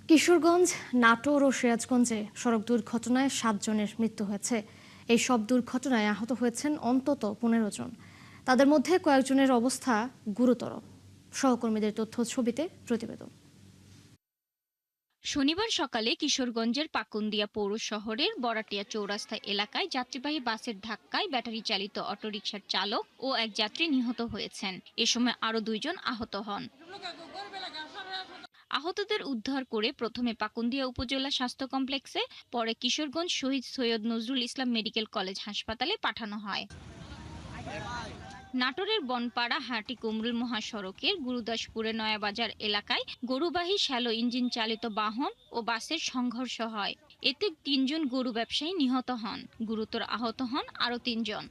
কিশোরগঞ্জ, নাটোর ও সিরাজগঞ্জে সড়ক দুর্ঘটনায় ৭ জনের মৃত্যু হয়েছে। এই সব দুর্ঘটনায় আহত হয়েছেন অন্তত ১৫ জন। তাদের মধ্যে কয়েকজনের অবস্থা গুরুতর। সহকর্মীদের তথ্য ছবিতে প্রতিবেদন। শনিবার সকালে কিশোরগঞ্জের পাকুন্দিয়া পৌর শহরের বড়াটিয়া চৌরাস্তা এলাকায় যাত্রীবাহী বাসের ধাক্কায় ব্যাটারি চালিত অটোরিকশার চালক ও এক যাত্রী নিহত হয়েছেন। এ সময় আরও ২ জন আহত হন। আহতদের উদ্ধার করে প্রথমে পাকুন্দিয়া উপজেলা স্বাস্থ্য কমপ্লেক্সে, পরে কিশোরগঞ্জ শহীদ সৈয়দ নজরুল ইসলাম মেডিকেল কলেজ হাসপাতালে পাঠানো হয়। নাটোরের বনপাড়া হাটি কুমরুল মহাসড়কের গুরুদাসপুরে নয়াবাজার এলাকায় গরুবাহী শ্যালো ইঞ্জিন চালিত বাহন ও বাসের সংঘর্ষ হয়। এতে ৩ জন গরু ব্যবসায়ী নিহত হন। গুরুতর আহত হন আরও ৩ জন।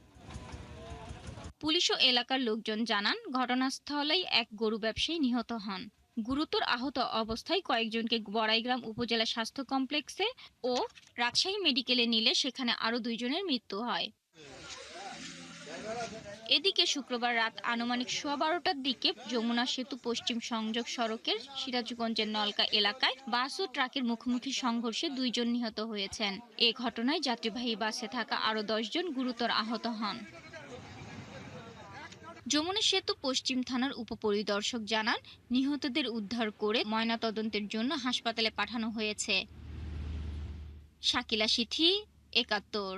পুলিশ ও এলাকার লোকজন জানান, ঘটনাস্থলেই এক গরু ব্যবসায়ী নিহত হন। গুরুতর আহত অবস্থায় কয়েকজনকে বড়াইগ্রাম উপজেলা স্বাস্থ্য কমপ্লেক্সে ও রাজশাহী মেডিকেলে নিলে সেখানে আরও ২ জনের মৃত্যু হয়। এদিকে শুক্রবার রাত আনুমানিক 12:15টার দিকে যমুনা সেতু পশ্চিম সংযোগ সড়কের সিরাজগঞ্জের নলকা এলাকায় বাস ও ট্রাকের মুখোমুখি সংঘর্ষে ২ জন নিহত হয়েছেন। এ ঘটনায় যাত্রীবাহী বাসে থাকা আরও ১০ জন গুরুতর আহত হন। যমুনা সেতু পশ্চিম থানার উপপরিদর্শক জানান, নিহতদের উদ্ধার করে ময়নাতদন্তের জন্য হাসপাতালে পাঠানো হয়েছে। শাকিলা সিথি, ৭১।